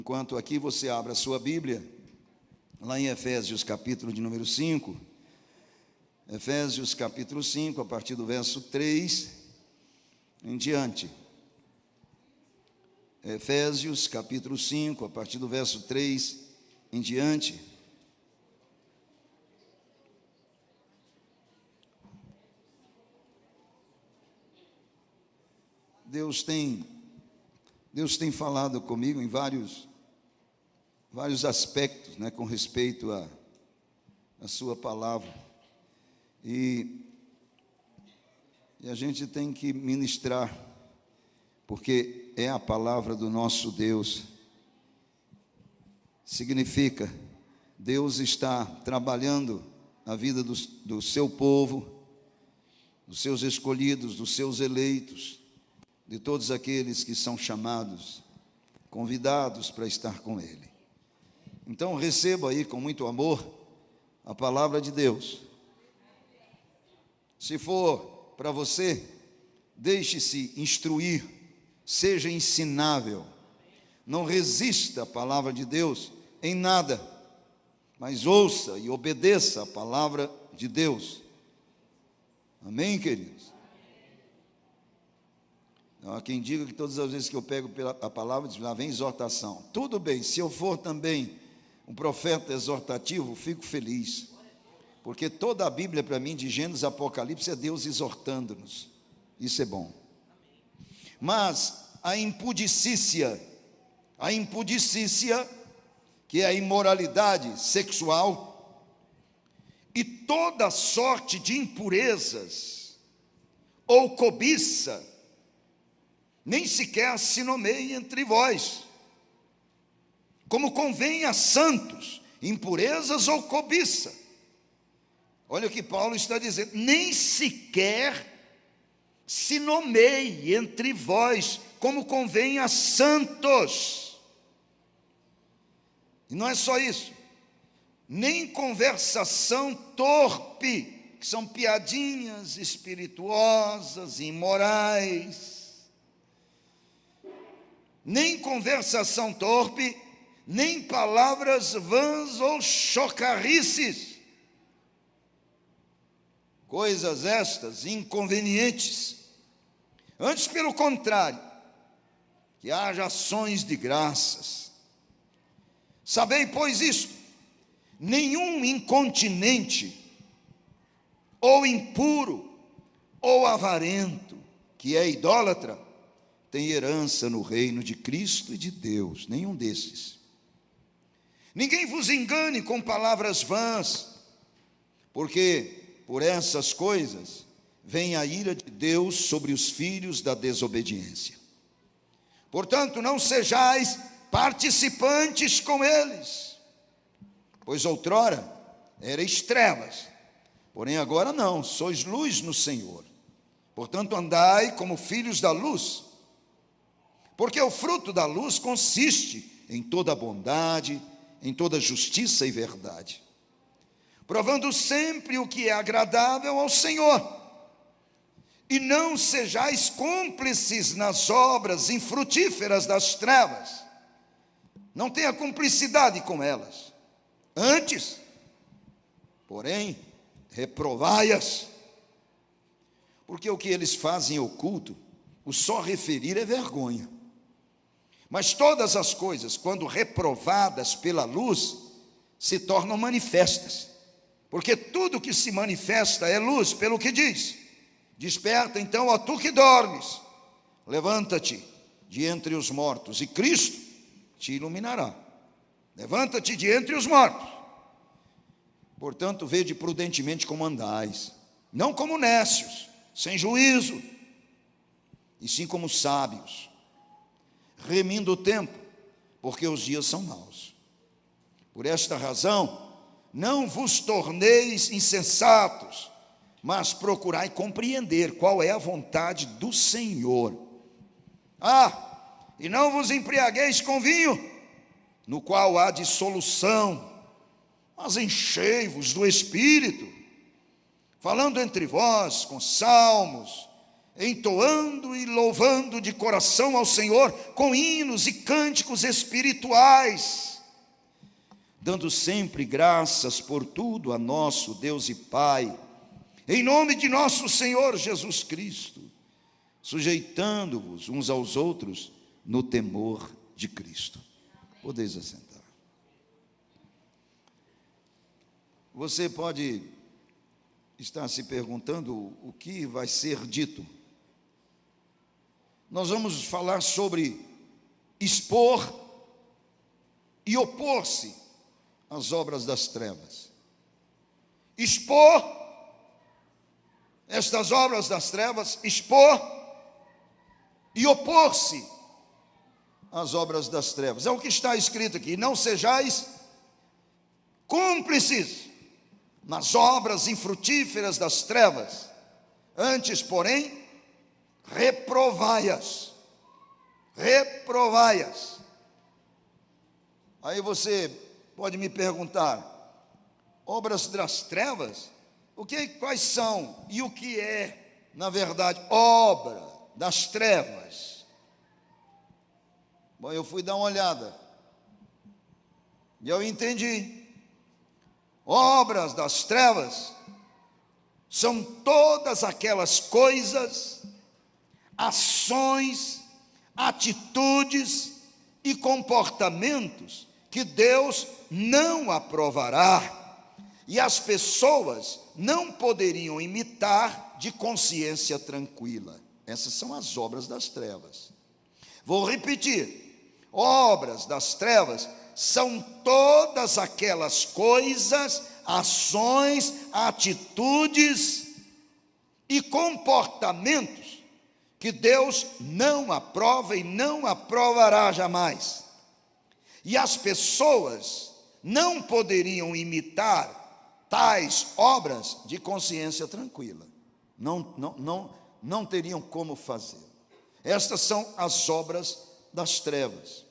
Enquanto aqui você abre a sua Bíblia, lá em Efésios capítulo de número 5, Efésios capítulo 5, a partir do verso 3 em diante. Efésios capítulo 5, a partir do verso 3 em diante. Deus tem falado comigo em vários aspectos, né, com respeito à sua palavra. E a gente tem que ministrar, porque é a palavra do nosso Deus. Significa, Deus está trabalhando a vida do seu povo, dos seus escolhidos, dos seus eleitos, de todos aqueles que são chamados, convidados para estar com Ele. Então receba aí com muito amor a palavra de Deus. Se for para você, deixe-se instruir, seja ensinável. Não resista à palavra de Deus em nada, mas ouça e obedeça a palavra de Deus. Amém, queridos? Há quem diga que todas as vezes que eu pego a palavra, diz, lá vem exortação. Tudo bem, se eu for também um profeta exortativo, fico feliz. Porque toda a Bíblia para mim, de Gênesis a Apocalipse, é Deus exortando-nos. Isso é bom. Mas a impudicícia, que é a imoralidade sexual, e toda sorte de impurezas, ou cobiça, nem sequer se nomeie entre vós, como convém a santos, impurezas ou cobiça. Olha o que Paulo está dizendo, nem sequer se nomeie entre vós, como convém a santos. E não é só isso, nem conversação torpe, que são piadinhas espirituosas, imorais, nem conversação torpe, nem palavras vãs ou chocarrices, coisas estas inconvenientes. Antes, pelo contrário, que haja ações de graças. Sabei, pois, isto: nenhum incontinente, ou impuro, ou avarento, que é idólatra, tem herança no reino de Cristo e de Deus. Nenhum desses. Ninguém vos engane com palavras vãs, porque por essas coisas vem a ira de Deus sobre os filhos da desobediência. Portanto, não sejais participantes com eles, pois outrora erais trevas, porém agora não, sois luz no Senhor. Portanto, andai como filhos da luz, porque o fruto da luz consiste em toda bondade, em toda justiça e verdade, provando sempre o que é agradável ao Senhor. E não sejais cúmplices nas obras infrutíferas das trevas. Não tenha cumplicidade com elas. Antes, porém, reprovai-as. Porque o que eles fazem oculto, o só referir é vergonha. Mas todas as coisas, quando reprovadas pela luz, se tornam manifestas. Porque tudo que se manifesta é luz, pelo que diz: desperta então, ó tu que dormes, levanta-te de entre os mortos, e Cristo te iluminará. Levanta-te de entre os mortos. Portanto, vede prudentemente como andais, não como nécios, sem juízo, e sim como sábios, remindo o tempo, porque os dias são maus. Por esta razão, não vos torneis insensatos, mas procurai compreender qual é a vontade do Senhor. E não vos embriagueis com vinho, no qual há dissolução, mas enchei-vos do Espírito, falando entre vós com salmos, entoando e louvando de coração ao Senhor com hinos e cânticos espirituais, dando sempre graças por tudo a nosso Deus e Pai, em nome de nosso Senhor Jesus Cristo, sujeitando-vos uns aos outros no temor de Cristo. Podeis assentar. Você pode estar se perguntando o que vai ser dito. Nós vamos falar sobre expor e opor-se às obras das trevas. Expor estas obras das trevas, expor e opor-se às obras das trevas. É o que está escrito aqui: não sejais cúmplices nas obras infrutíferas das trevas, antes, porém, reprovai-as. Reprovai-as. Aí você pode me perguntar: obras das trevas? Quais são e o que é, na verdade, obra das trevas? Bom, eu fui dar uma olhada e eu entendi. Obras das trevas são todas aquelas coisas, ações, atitudes e comportamentos que Deus não aprovará e as pessoas não poderiam imitar de consciência tranquila. Essas são as obras das trevas. Vou repetir: obras das trevas são todas aquelas coisas, ações, atitudes e comportamentos que Deus não aprova e não aprovará jamais. E as pessoas não poderiam imitar tais obras de consciência tranquila. Não teriam como fazer. Estas são as obras das trevas.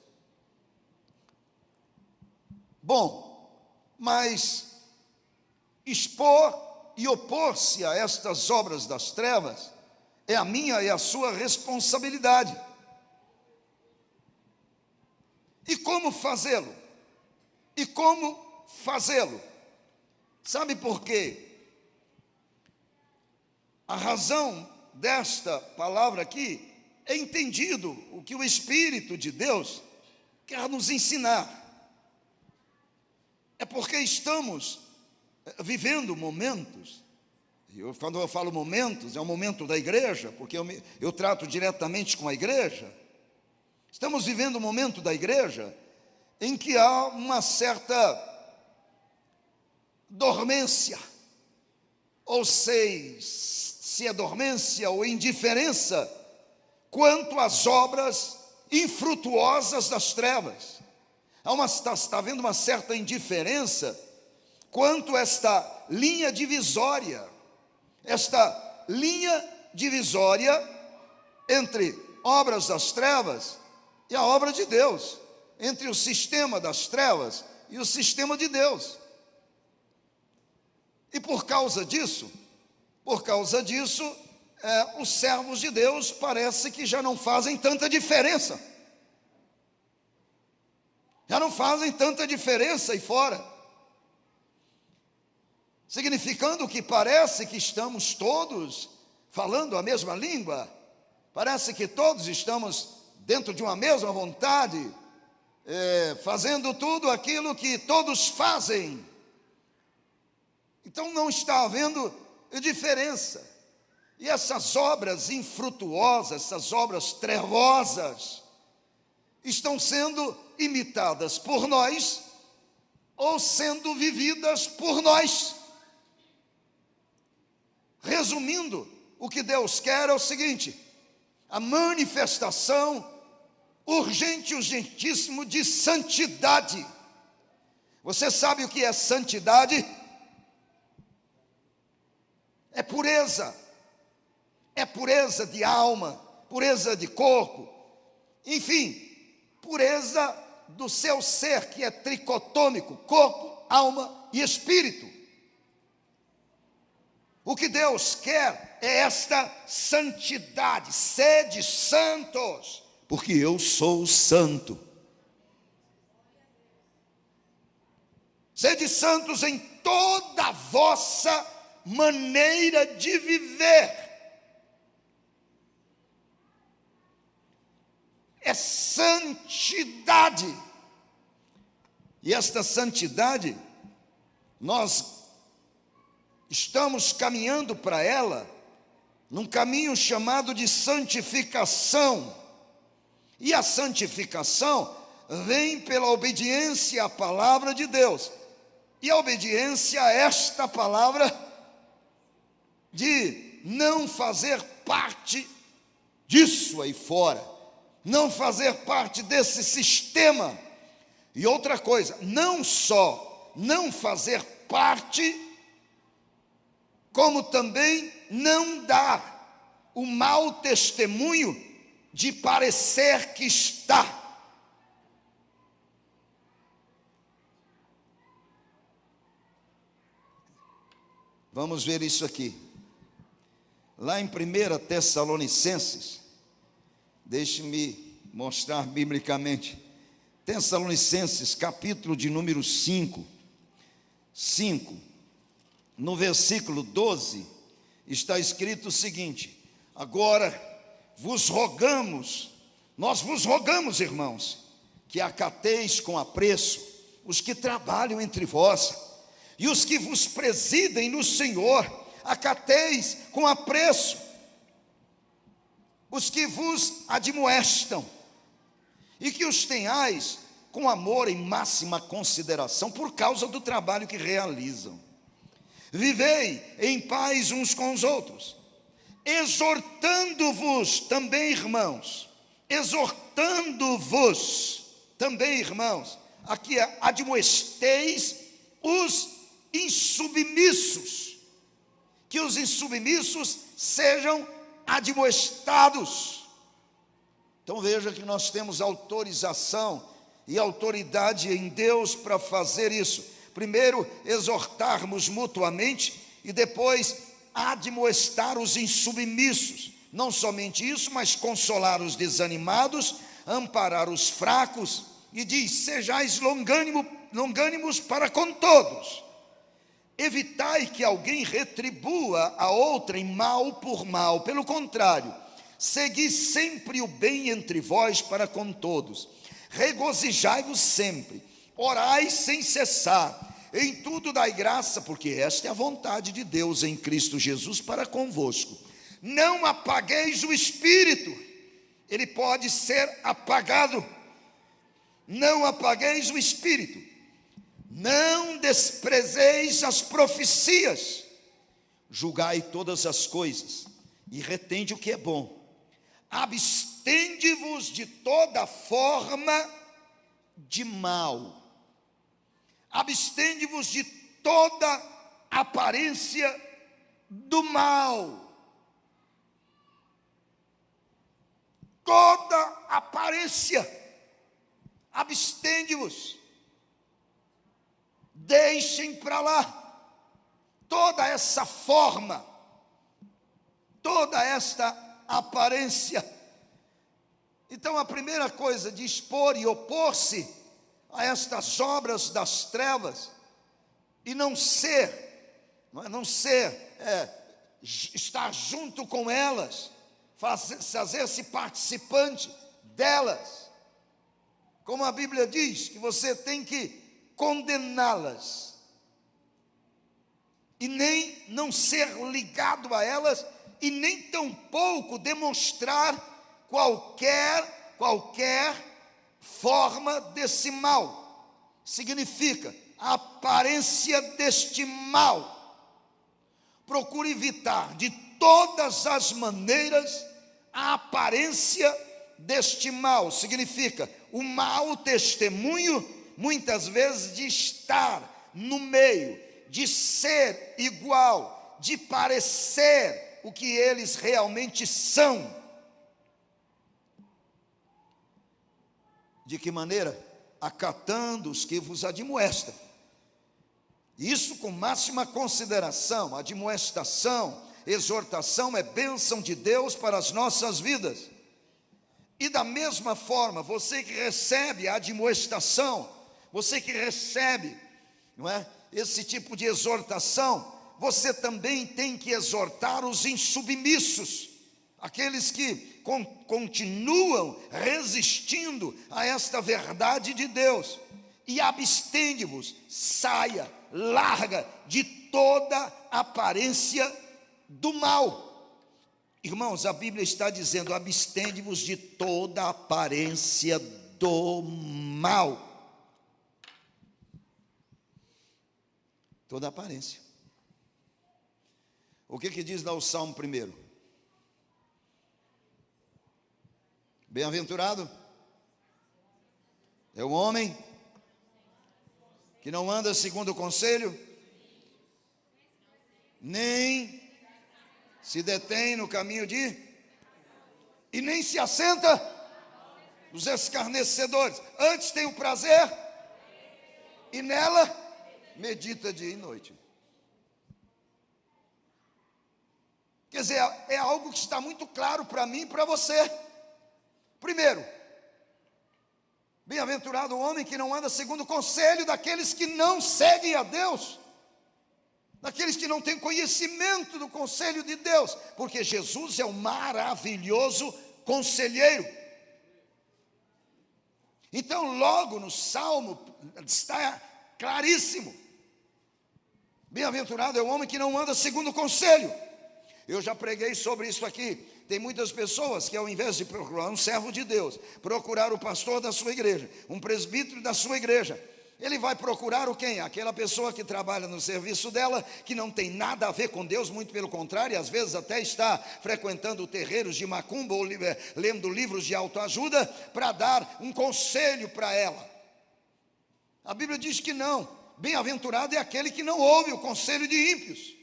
Bom, mas expor e opor-se a estas obras das trevas é a minha e a sua responsabilidade. E como fazê-lo? E como fazê-lo? Sabe por quê? A razão desta palavra aqui é entendido o que o Espírito de Deus quer nos ensinar. É porque estamos vivendo momentos, quando eu falo momentos, é o momento da igreja, porque eu trato diretamente com a igreja. Estamos vivendo um momento da igreja em que há uma certa dormência, ou sei se é dormência ou indiferença, quanto às obras infrutuosas das trevas. Está havendo uma certa indiferença quanto a esta linha divisória entre obras das trevas e a obra de Deus, entre o sistema das trevas e o sistema de Deus. E por causa disso, os servos de Deus parece que já não fazem tanta diferença. Já não fazem tanta diferença aí fora. Significando que parece que estamos todos falando a mesma língua. Parece que todos estamos dentro de uma mesma vontade, fazendo tudo aquilo que todos fazem. Então não está havendo diferença. E essas obras infrutuosas, essas obras trevosas, estão sendo imitadas por nós ou sendo vividas por nós. Resumindo, o que Deus quer é o seguinte: a manifestação urgente, urgentíssimo de santidade. Você sabe o que é santidade? É pureza de alma, pureza de corpo, enfim, pureza do seu ser, que é tricotômico, corpo, alma e espírito. O que Deus quer é esta santidade. Sede santos, porque eu sou santo. Sede santos em toda a vossa maneira de viver. É santidade. E esta santidade, nós estamos caminhando para ela, num caminho chamado de santificação. E a santificação vem pela obediência à palavra de Deus. E a obediência a esta palavra de não fazer parte disso aí fora, não fazer parte desse sistema. E outra coisa, não só não fazer parte, como também não dar o mau testemunho de parecer que está. Vamos ver isso aqui. Lá em 1 Tessalonicenses, deixe-me mostrar biblicamente. Tessalonicenses, capítulo de número 5, no versículo 12, está escrito o seguinte: agora nós vos rogamos, irmãos, que acateis com apreço os que trabalham entre vós, e os que vos presidem no Senhor, acateis com apreço os que vos admoestam, e que os tenhais com amor em máxima consideração, por causa do trabalho que realizam. Vivei em paz uns com os outros, exortando-vos também, irmãos, aqui é admoesteis os insubmissos, que os insubmissos sejam admoestados. Então veja que nós temos autorização e autoridade em Deus para fazer isso. Primeiro, exortarmos mutuamente, e depois admoestar os insubmissos. Não somente isso, mas consolar os desanimados, amparar os fracos, e diz: sejais longânimos para com todos. Evitai que alguém retribua a outrem mal por mal. Pelo contrário, segui sempre o bem entre vós para com todos. Regozijai-vos sempre, orai sem cessar, em tudo dai graça, porque esta é a vontade de Deus em Cristo Jesus para convosco. Não apagueis o Espírito, ele pode ser apagado. Não apagueis o Espírito. Não desprezeis as profecias. Julgai todas as coisas e retende o que é bom. Abstende-vos de toda forma de mal. Abstende-vos de toda aparência do mal. Toda aparência. Abstende-vos. Deixem para lá toda essa forma, toda esta aparência. Então a primeira coisa de expor e opor-se a estas obras das trevas, e estar junto com elas, fazer-se participante delas, como a Bíblia diz, que você tem que condená-las, e nem não ser ligado a elas, e nem tampouco demonstrar qualquer forma desse mal. Significa a aparência deste mal. Procure evitar de todas as maneiras a aparência deste mal. Significa o mau testemunho, muitas vezes, de estar no meio, de ser igual, de parecer o que eles realmente são. De que maneira? Acatando os que vos admoestam. Isso com máxima consideração. Admoestação, exortação é bênção de Deus para as nossas vidas. E da mesma forma, você que recebe a admoestação, você que recebe, não é, esse tipo de exortação, você também tem que exortar os insubmissos, aqueles que continuam resistindo a esta verdade de Deus. E abstende-vos, saia, larga de toda aparência do mal. Irmãos, a Bíblia está dizendo: abstende-vos de toda aparência do mal. Toda aparência. O que diz lá o Salmo 1? Bem-aventurado é o homem que não anda segundo o conselho, nem se detém no caminho e nem se assenta nos escarnecedores. Antes tem o prazer e nela medita dia e noite. Quer dizer, é algo que está muito claro para mim e para você. Primeiro, bem-aventurado o homem que não anda segundo o conselho daqueles que não seguem a Deus, daqueles que não têm conhecimento do conselho de Deus, porque Jesus é um maravilhoso conselheiro. Então, logo no Salmo está claríssimo: bem-aventurado é o homem que não anda segundo o conselho. Eu já preguei sobre isso aqui. Tem muitas pessoas que, ao invés de procurar um servo de Deus, procurar o pastor da sua igreja, um presbítero da sua igreja, ele vai procurar o quem? Aquela pessoa que trabalha no serviço dela, que não tem nada a ver com Deus, muito pelo contrário, às vezes até está frequentando terreiros de macumba ou lendo livros de autoajuda para dar um conselho para ela. A Bíblia diz que não. Bem-aventurado é aquele que não ouve o conselho de ímpios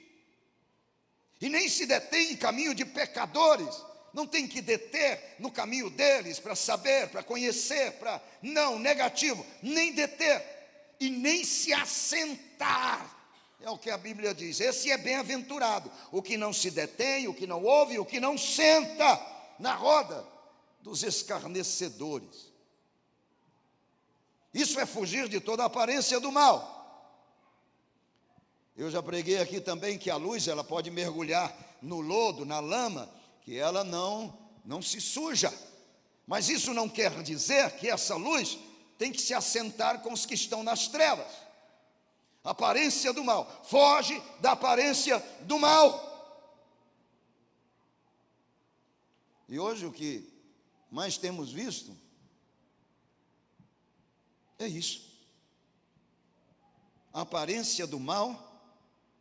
e nem se detém em caminho de pecadores. Não tem que deter no caminho deles para saber, para conhecer, para... Não, negativo, nem deter e nem se assentar. É o que a Bíblia diz. Esse é bem-aventurado, o que não se detém, o que não ouve, o que não senta na roda dos escarnecedores. Isso é fugir de toda a aparência do mal. Eu já preguei aqui também que a luz, ela pode mergulhar no lodo, na lama, que ela não se suja. Mas isso não quer dizer que essa luz tem que se assentar com os que estão nas trevas. Aparência do mal. Foge da aparência do mal. E hoje o que mais temos visto é isso. A aparência do mal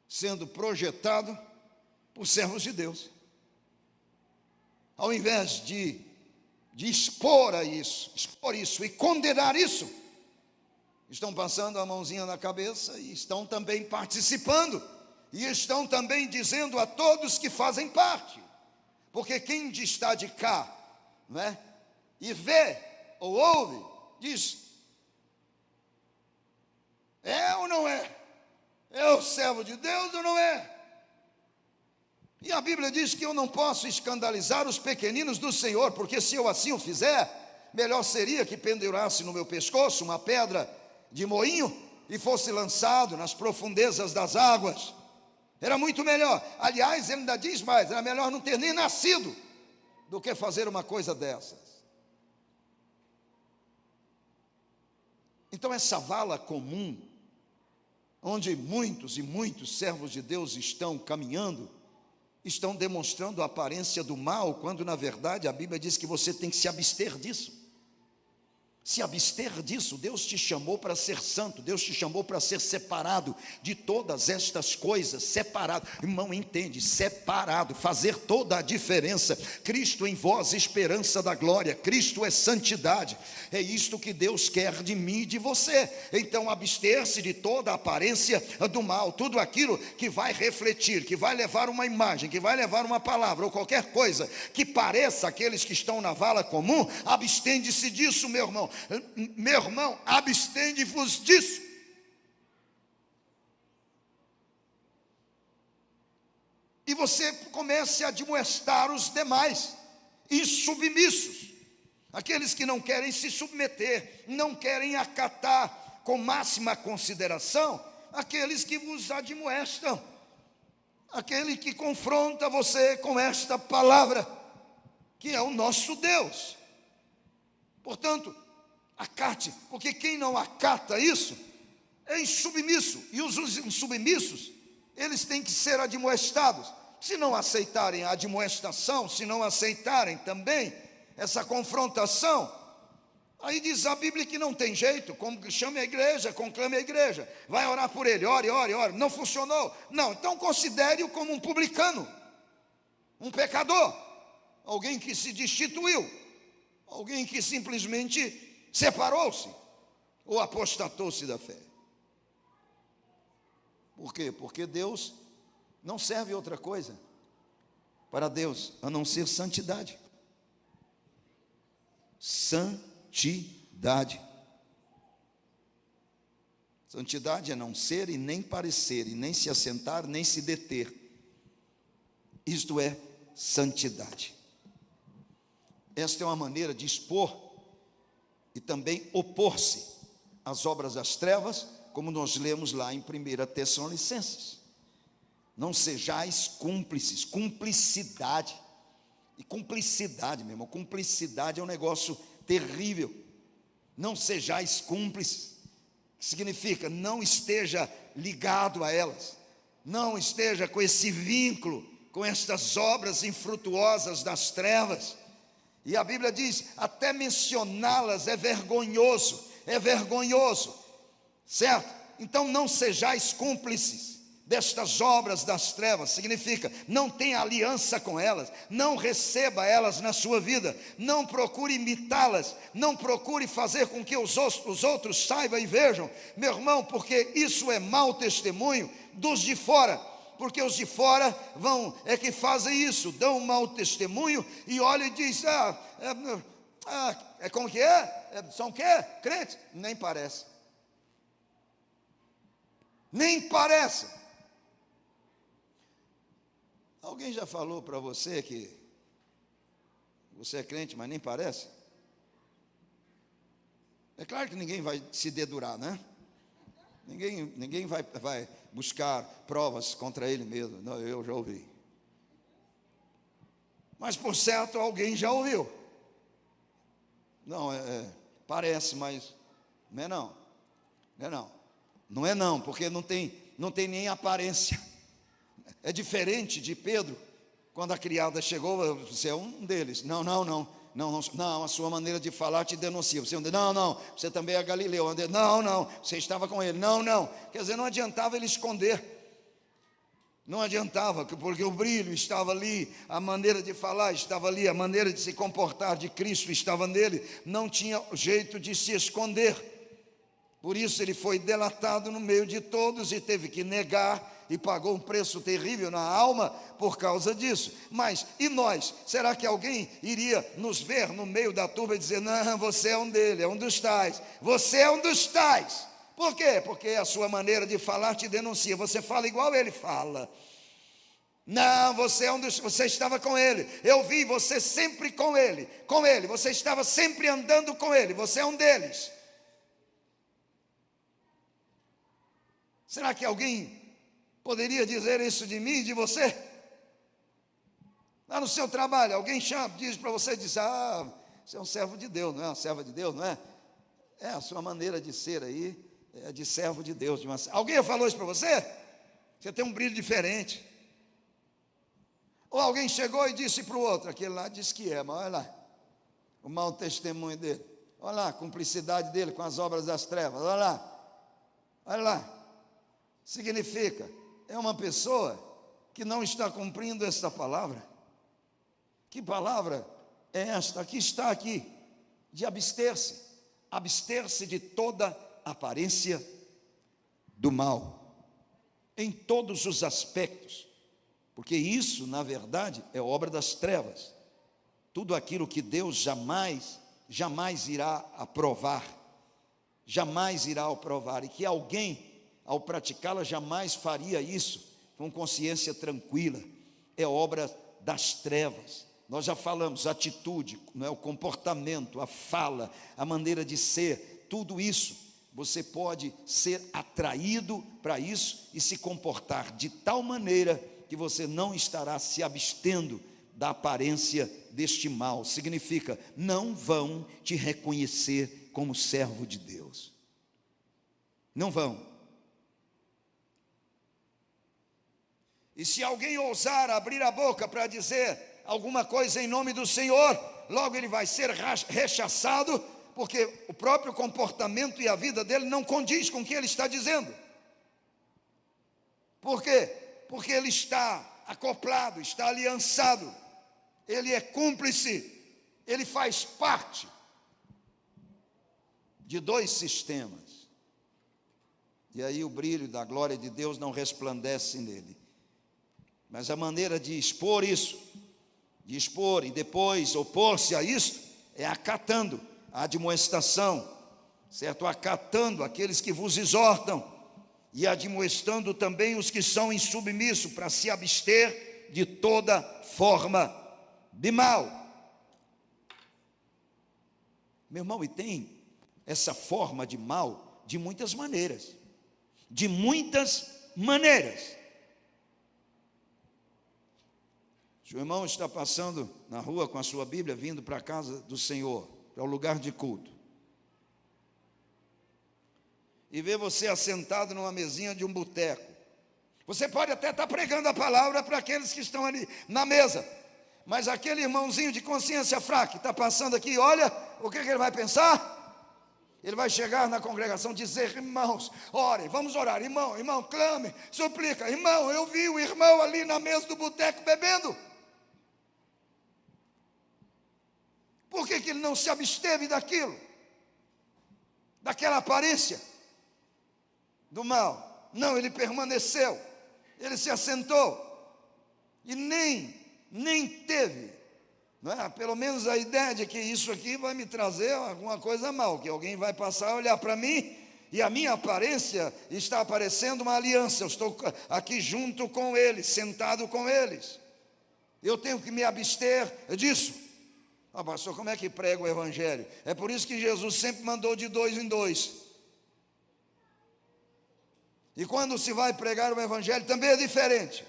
sendo projetado por servos de Deus. Ao invés de expor isso e condenar isso, estão passando a mãozinha na cabeça e estão também participando, e estão também dizendo a todos que fazem parte, porque quem está de cá, né, e vê ou ouve, diz: é ou não é? É o servo de Deus ou não é? E a Bíblia diz que eu não posso escandalizar os pequeninos do Senhor, porque se eu assim o fizer, melhor seria que pendurasse no meu pescoço uma pedra de moinho e fosse lançado nas profundezas das águas. Era muito melhor. Aliás, ele ainda diz mais: era melhor não ter nem nascido do que fazer uma coisa dessas. Então essa vala comum, onde muitos e muitos servos de Deus estão caminhando, estão demonstrando a aparência do mal, quando na verdade a Bíblia diz que você tem que se abster disso. Se abster disso. Deus te chamou para ser santo, Deus te chamou para ser separado de todas estas coisas, separado. Irmão, entende? Separado, fazer toda a diferença. Cristo em vós, esperança da glória. Cristo é santidade. É isto que Deus quer de mim e de você. Então, abster-se de toda a aparência do mal, tudo aquilo que vai refletir, que vai levar uma imagem, que vai levar uma palavra ou qualquer coisa que pareça aqueles que estão na vala comum. Abstende-se disso, meu irmão. Meu irmão, abstende-vos disso. você comece a admoestar os demais, insubmissos, aqueles que não querem se submeter, não querem acatar com máxima consideração aqueles que vos admoestam, aquele que confronta você com esta palavra, que é o nosso Deus. Portanto, acate, porque quem não acata isso é insubmisso, e os insubmissos, eles têm que ser admoestados. Se não aceitarem a admoestação, se não aceitarem também essa confrontação, aí diz a Bíblia que não tem jeito, como chame a igreja, conclame a igreja, vai orar por ele, ore, não funcionou, não, então considere-o como um publicano, um pecador, alguém que se destituiu, alguém que simplesmente separou-se, ou apostatou-se da fé. Por quê? Porque Deus não serve outra coisa para Deus, a não ser santidade. Santidade. Santidade é não ser e nem parecer, e nem se assentar, nem se deter. Isto é santidade. Esta é uma maneira de expor e também opor-se às obras das trevas, como nós lemos lá em 1 Tessalonicenses. Não sejais cúmplices, cumplicidade. E cumplicidade, meu irmão, cumplicidade é um negócio terrível. Não sejais cúmplices, significa não esteja ligado a elas, não esteja com esse vínculo, com estas obras infrutuosas das trevas. E a Bíblia diz, até mencioná-las é vergonhoso, certo? Então não sejais cúmplices destas obras das trevas, significa, não tenha aliança com elas, não receba elas na sua vida, não procure imitá-las, não procure fazer com que os outros saibam e vejam, meu irmão, porque isso é mau testemunho dos de fora, porque os de fora é que fazem isso, dão um mau testemunho e olha e diz, como que é? São o quê? Crentes? Nem parece. Nem parece. Alguém já falou para você que você é crente, mas nem parece? É claro que ninguém vai se dedurar, né? Ninguém vai buscar provas contra ele mesmo. Não, eu já ouvi. Mas por certo alguém já ouviu. Não, parece, mas não é não. Não é não. Não é não, porque não tem nem aparência. É diferente de Pedro, quando a criada chegou, você é um deles. Não, a sua maneira de falar te denuncia. Você não, você também é Galileu. Não, você estava com ele. Não. Quer dizer, não adiantava ele esconder. Não adiantava, porque o brilho estava ali, a maneira de falar estava ali, a maneira de se comportar de Cristo estava nele. Não tinha jeito de se esconder. Por isso ele foi delatado no meio de todos e teve que negar e pagou um preço terrível na alma por causa disso. Mas, e nós? Será que alguém iria nos ver no meio da turba e dizer, não, você é um dele, é um dos tais, você é um dos tais? Por quê? Porque a sua maneira de falar te denuncia, você fala igual ele fala. Não, você é um dos, você estava com ele, eu vi você sempre com ele, você estava sempre andando com ele, você é um deles. Será que alguém poderia dizer isso de mim e de você? Lá no seu trabalho, alguém diz para você, você é um servo de Deus, não é uma serva de Deus, não é? É a sua maneira de ser aí, é de servo de Deus. Alguém falou isso para você? Você tem um brilho diferente. Ou alguém chegou e disse para o outro, aquele lá disse que é, mas olha lá, o mau testemunho dele. Olha lá, a cumplicidade dele com as obras das trevas, olha lá. Significa, é uma pessoa que não está cumprindo esta palavra. Que palavra é esta? Que está aqui, de abster-se de toda aparência do mal, em todos os aspectos, porque isso, na verdade, é obra das trevas. Tudo aquilo que Deus jamais irá aprovar, e que alguém, ao praticá-la, jamais faria isso com consciência tranquila, é obra das trevas. Nós já falamos, a atitude, não é, o comportamento, a fala, a maneira de ser, tudo isso, você pode ser atraído para isso e se comportar de tal maneira que você não estará se abstendo da aparência deste mal. Significa, não vão te reconhecer como servo de Deus. Não vão. E se alguém ousar abrir a boca para dizer alguma coisa em nome do Senhor, logo ele vai ser rechaçado, porque o próprio comportamento e a vida dele não condiz com o que ele está dizendo. Por quê? Porque ele está acoplado, está aliançado, ele é cúmplice, ele faz parte de dois sistemas. E aí o brilho da glória de Deus não resplandece nele. Mas a maneira de expor isso, de expor e depois opor-se a isso, é acatando a admoestação, certo? Acatando aqueles que vos exortam e admoestando também os que são insubmissos, para se abster de toda forma de mal. Meu irmão, e tem essa forma de mal de muitas maneiras. De muitas maneiras. Se o irmão está passando na rua com a sua Bíblia, vindo para a casa do Senhor, para o lugar de culto, e vê você assentado numa mesinha de um boteco, você pode até estar pregando a palavra para aqueles que estão ali na mesa, mas aquele irmãozinho de consciência fraca que está passando aqui, olha, o que ele vai pensar? Ele vai chegar na congregação e dizer: irmãos, orem, vamos orar, irmão, clame, suplica, irmão, eu vi o irmão ali na mesa do boteco bebendo. Por que ele não se absteve daquilo? Daquela aparência do mal? Não, ele permaneceu, ele se assentou, e nem teve, não é? Pelo menos a ideia de que isso aqui vai me trazer alguma coisa mal, que alguém vai passar a olhar para mim, e a minha aparência está aparecendo uma aliança, eu estou aqui junto com eles, sentado com eles, eu tenho que me abster disso. Ah, pastor, como é que prega o evangelho? É por isso que Jesus sempre mandou de 2 em 2. E quando se vai pregar o evangelho também é diferente.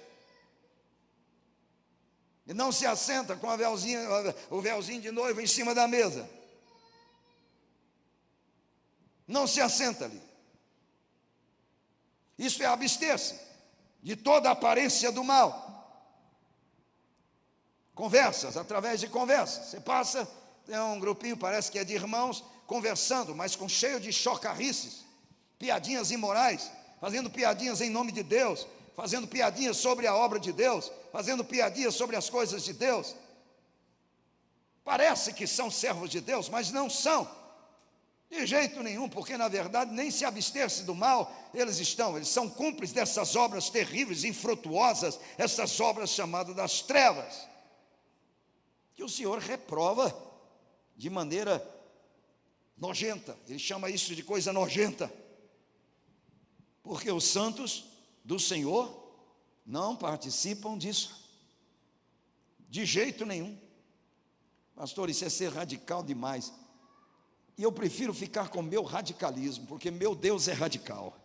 E não se assenta com o véuzinho de noiva em cima da mesa. Não se assenta ali. Isso é abster-se de toda a aparência do mal. Conversas, através de conversas. Você passa, tem um grupinho, parece que é de irmãos, conversando, mas com cheio de chocarrices, piadinhas imorais, fazendo piadinhas em nome de Deus, fazendo piadinhas sobre a obra de Deus, fazendo piadinhas sobre as coisas de Deus. Parece que são servos de Deus, mas não são. De jeito nenhum, porque na verdade nem se abster-se do mal eles são cúmplices dessas obras terríveis, infrutuosas, essas obras chamadas das trevas, que o Senhor reprova de maneira nojenta. Ele chama isso de coisa nojenta, porque os santos do Senhor não participam disso, de jeito nenhum. Pastor, isso é ser radical demais, e eu prefiro ficar com o meu radicalismo, porque meu Deus é radical.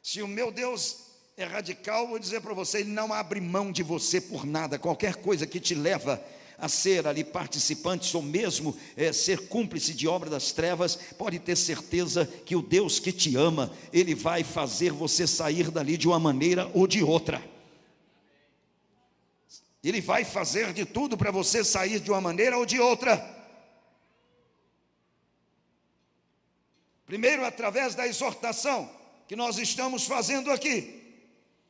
Se o meu Deus é radical, vou dizer para você, ele não abre mão de você por nada. Qualquer coisa que te leva a ser ali participante, ou mesmo ser cúmplice de obra das trevas, pode ter certeza que o Deus que te ama, ele vai fazer você sair dali de uma maneira ou de outra. Ele vai fazer de tudo para você sair de uma maneira ou de outra. Primeiro, através da exortação que nós estamos fazendo aqui,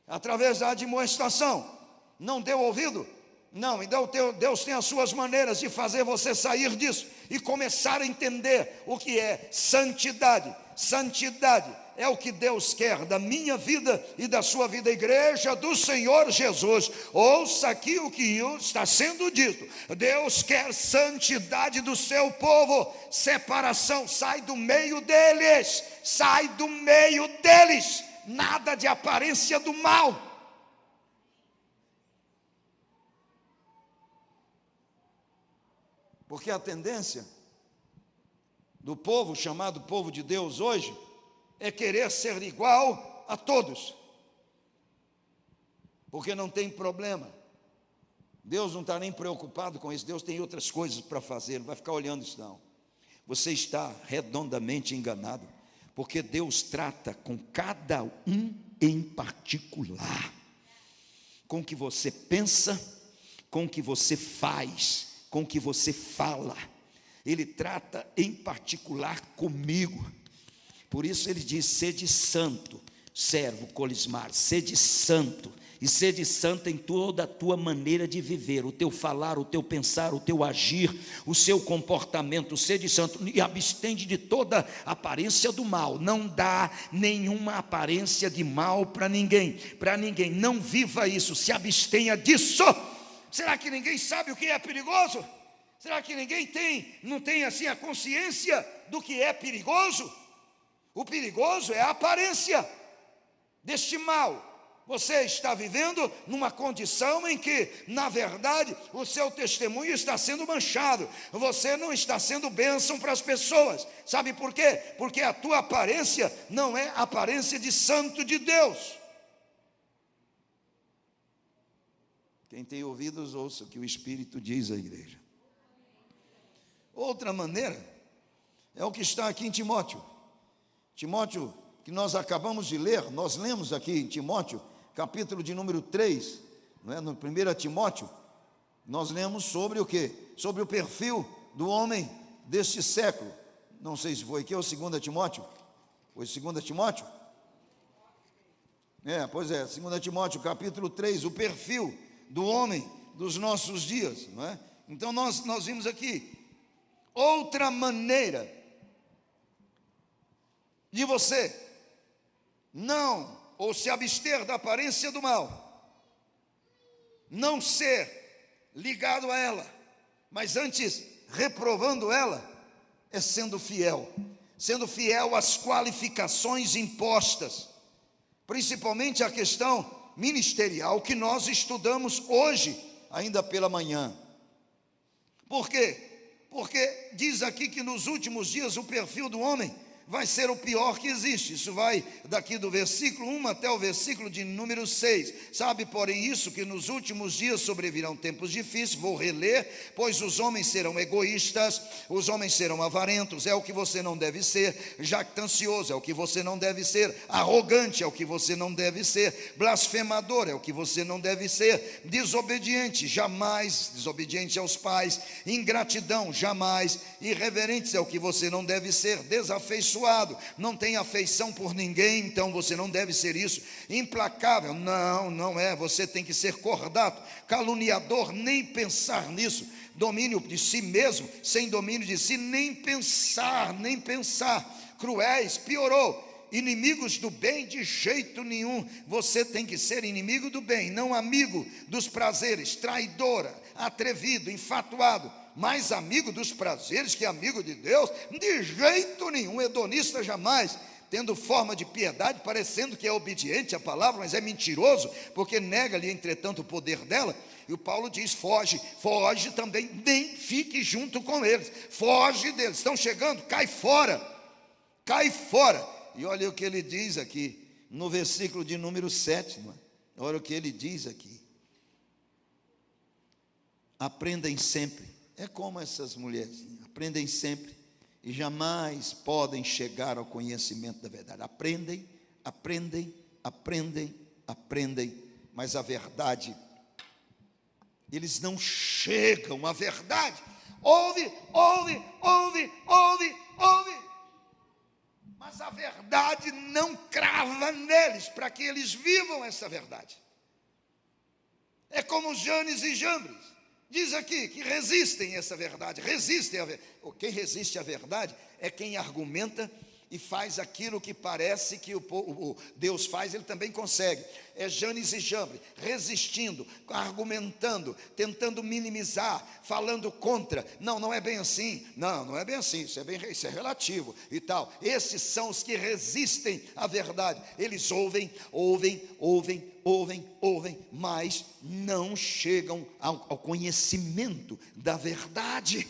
através da admoestação. Não deu ouvido? Não, então Deus tem as suas maneiras de fazer você sair disso e começar a entender o que é santidade. Santidade é o que Deus quer da minha vida e da sua vida, igreja do Senhor Jesus. Ouça aqui o que está sendo dito. Deus quer santidade do seu povo, separação, sai do meio deles, sai do meio deles. Nada de aparência do mal. Porque a tendência do povo chamado povo de Deus hoje é querer ser igual a todos, porque não tem problema. Deus não está nem preocupado com isso. Deus tem outras coisas para fazer, não vai ficar olhando isso não. Você está redondamente enganado, porque Deus trata com cada um em particular, com o que você pensa, com o que você faz, com o que você fala. Ele trata em particular comigo. Por isso ele diz: sede santo, servo colismar, sede santo. E sede santo em toda a tua maneira de viver, o teu falar, o teu pensar, o teu agir, o seu comportamento. Sede santo e abstende de toda aparência do mal. Não dá nenhuma aparência de mal para ninguém. Não viva isso, se abstenha disso. Será que ninguém sabe o que é perigoso? Será que ninguém não tem assim a consciência do que é perigoso? O perigoso é a aparência deste mal. Você está vivendo numa condição em que, na verdade, o seu testemunho está sendo manchado. Você não está sendo bênção para as pessoas. Sabe por quê? Porque a tua aparência não é a aparência de santo de Deus. Quem tem ouvidos, ouça o que o Espírito diz à igreja. Outra maneira é o que está aqui em Timóteo. Timóteo, que nós acabamos de ler, nós lemos aqui em Timóteo, capítulo de número 3, não é? No 1 Timóteo, nós lemos sobre o quê? Sobre o perfil do homem deste século. Não sei se foi aqui ou 2 Timóteo. Foi 2 Timóteo? Pois é, 2 Timóteo, capítulo 3, o perfil do homem dos nossos dias, não é? Então nós vimos aqui outra maneira de você não, ou se abster da aparência do mal, não ser ligado a ela, mas antes reprovando ela, é sendo fiel às qualificações impostas, principalmente a questão ministerial que nós estudamos hoje, ainda pela manhã. Por quê? Porque diz aqui que nos últimos dias o perfil do homem vai ser o pior que existe. Isso vai daqui do versículo 1 até o versículo de número 6. Sabe, porém, isso que nos últimos dias sobrevirão tempos difíceis. Vou reler: pois os homens serão egoístas, os homens serão avarentos, é o que você não deve ser, jactancioso, é o que você não deve ser, arrogante, é o que você não deve ser, blasfemador, é o que você não deve ser, desobediente, jamais, desobediente aos pais, ingratidão, jamais, irreverentes, é o que você não deve ser, desafeiçoado, não tem afeição por ninguém, então você não deve ser isso, implacável, não é, você tem que ser cordato, caluniador, nem pensar nisso, domínio de si mesmo, sem domínio de si, nem pensar, cruéis, piorou, inimigos do bem, de jeito nenhum. Você tem que ser inimigo do bem, não amigo dos prazeres, traidora, atrevido, enfatuado, mais amigo dos prazeres que amigo de Deus, de jeito nenhum. Hedonista jamais, tendo forma de piedade, parecendo que é obediente à palavra, mas é mentiroso, porque nega-lhe entretanto o poder dela. E o Paulo diz: foge também, nem fique junto com eles, foge deles, estão chegando, cai fora. E olha o que ele diz aqui, no versículo de número 7, olha o que ele diz aqui: aprendem sempre. É como essas mulheres, aprendem sempre e jamais podem chegar ao conhecimento da verdade. Aprendem, mas a verdade, eles não chegam à verdade. Ouve, mas a verdade não crava neles, para que eles vivam essa verdade. É como Janes e Jambres. Diz aqui que resistem a essa verdade, quem resiste à verdade é quem argumenta e faz aquilo que parece que o Deus faz, ele também consegue. É Janes e Jambres, resistindo, argumentando, tentando minimizar, falando contra. Não é bem assim, não é bem assim, isso é relativo e tal. Esses são os que resistem à verdade. Eles ouvem, mas não chegam ao conhecimento da verdade.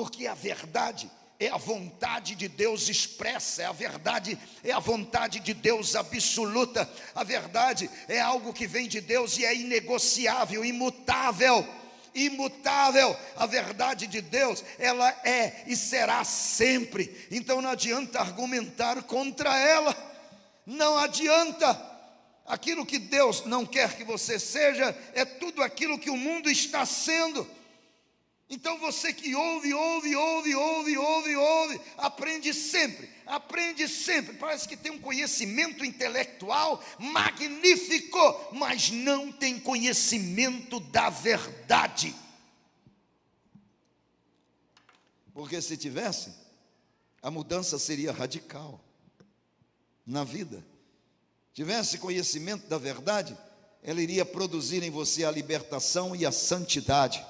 porque a verdade é a vontade de Deus expressa, a verdade é a vontade de Deus absoluta, a verdade é algo que vem de Deus e é inegociável, imutável, imutável. A verdade de Deus, ela é e será sempre, então não adianta argumentar contra ela, não adianta. Aquilo que Deus não quer que você seja, é tudo aquilo que o mundo está sendo. Então você que ouve, aprende sempre, parece que tem um conhecimento intelectual magnífico, mas não tem conhecimento da verdade. Porque se tivesse, a mudança seria radical na vida. Tivesse conhecimento da verdade, ela iria produzir em você a libertação e a santidade.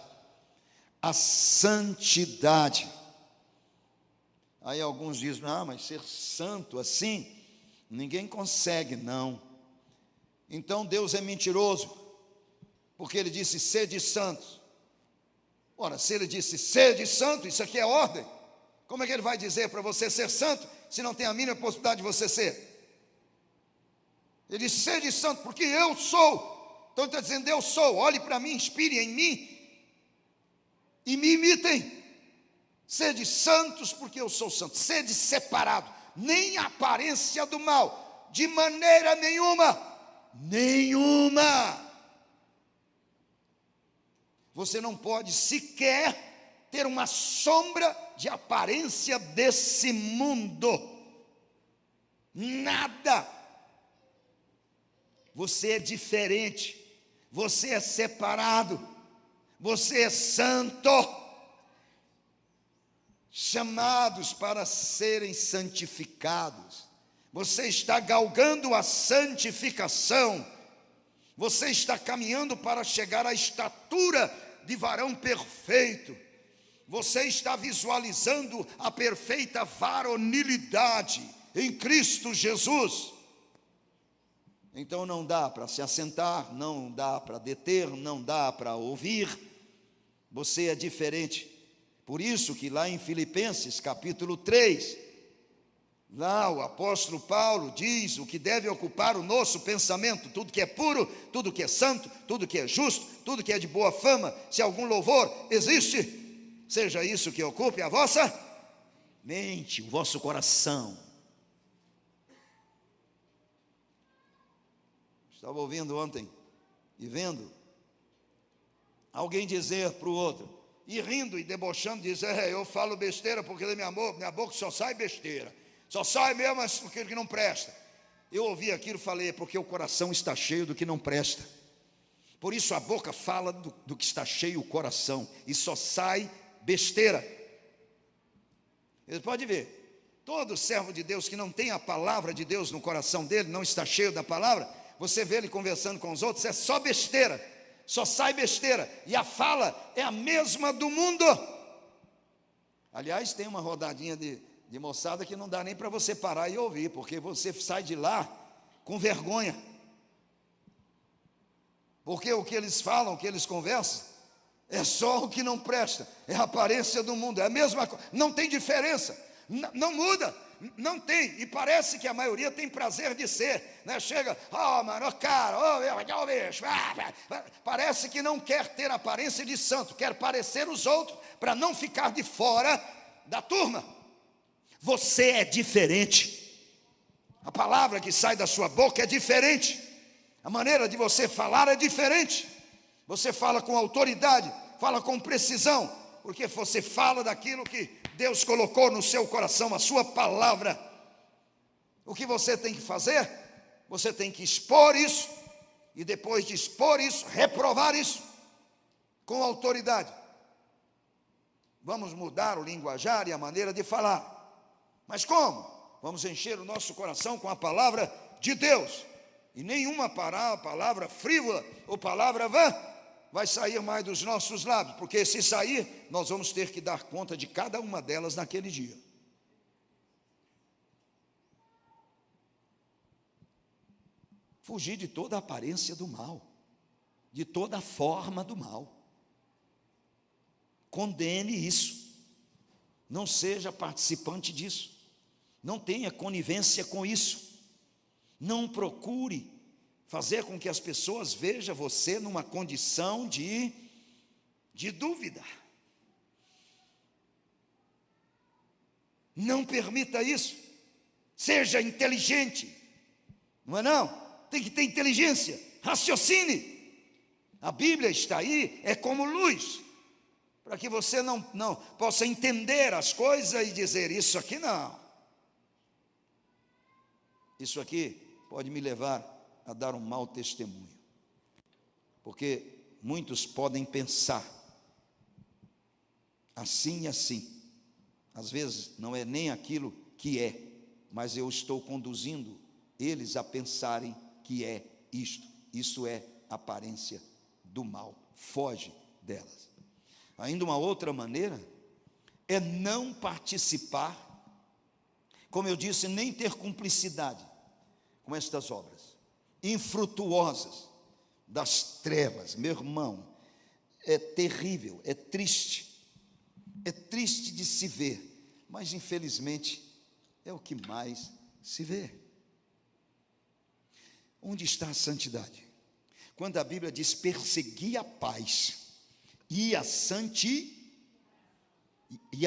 A santidade. Aí alguns dizem, mas ser santo assim, ninguém consegue, não. Então Deus é mentiroso, porque Ele disse, sede santos. Ora, se Ele disse, sede santo, isso aqui é ordem. Como é que Ele vai dizer para você ser santo, se não tem a mínima possibilidade de você ser? Ele disse, sede santo, porque eu sou. Então Ele está dizendo, eu sou, olhe para mim, inspire em mim, e me imitem. Sede santos, porque eu sou santo. Sede separado, nem aparência do mal, de maneira nenhuma. Você não pode sequer ter uma sombra de aparência desse mundo. Nada. Você é diferente, você é separado, você é santo, chamados para serem santificados. Você está galgando a santificação, você está caminhando para chegar à estatura de varão perfeito, você está visualizando a perfeita varonilidade em Cristo Jesus. Então não dá para se assentar, não dá para deter, não dá para ouvir. Você é diferente. Por isso que lá em Filipenses capítulo 3, lá o apóstolo Paulo diz o que deve ocupar o nosso pensamento: tudo que é puro, tudo que é santo, tudo que é justo, tudo que é de boa fama, se algum louvor existe, seja isso que ocupe a vossa mente, o vosso coração. Estava ouvindo ontem e vendo alguém dizer para o outro, e rindo e debochando, dizer, eu falo besteira porque da minha boca só sai besteira, só sai mesmo aquilo que não presta. Eu ouvi aquilo e falei, porque o coração está cheio do que não presta. Por isso a boca fala do que está cheio o coração, e só sai besteira. Você pode ver, todo servo de Deus que não tem a palavra de Deus no coração dele, não está cheio da palavra, você vê ele conversando com os outros, é só besteira, só sai besteira, e a fala é a mesma do mundo. Aliás, tem uma rodadinha de moçada que não dá nem para você parar e ouvir, porque você sai de lá com vergonha, porque o que eles falam, o que eles conversam, é só o que não presta, é a aparência do mundo, é a mesma coisa, não tem diferença, não muda. Não tem, e parece que a maioria tem prazer de ser, né? Chega, mano, cara, bicho, parece que não quer ter aparência de santo, quer parecer os outros, para não ficar de fora da turma. Você é diferente, a palavra que sai da sua boca é diferente, a maneira de você falar é diferente, você fala com autoridade, fala com precisão, porque você fala daquilo que Deus colocou no seu coração, a sua palavra. O que você tem que fazer? Você tem que expor isso, e depois de expor isso, reprovar isso, com autoridade. Vamos mudar o linguajar e a maneira de falar. Mas como? Vamos encher o nosso coração com a palavra de Deus, e nenhuma palavra frívola ou palavra vã vai sair mais dos nossos lábios, porque se sair, nós vamos ter que dar conta de cada uma delas naquele dia. Fugir de toda a aparência do mal, de toda a forma do mal. Condene isso, Não seja participante disso. Não tenha conivência com isso. Não procure fazer com que as pessoas vejam você numa condição de dúvida. Não permita isso. Seja inteligente. Não é não? Tem que ter inteligência. Raciocine. A Bíblia está aí, é como luz, para que você não possa entender as coisas e dizer, isso aqui não. Isso aqui pode me levar a dar um mau testemunho. Porque muitos podem pensar assim e assim. Às vezes não é nem aquilo que é, mas eu estou conduzindo eles a pensarem que é isto. Isso é aparência do mal. Foge delas. Ainda uma outra maneira é não participar, como eu disse, nem ter cumplicidade com estas obras infrutuosas das trevas. Meu irmão, é terrível, é triste de se ver, mas infelizmente é o que mais se vê. Onde está a santidade? Quando a Bíblia diz perseguir a paz e a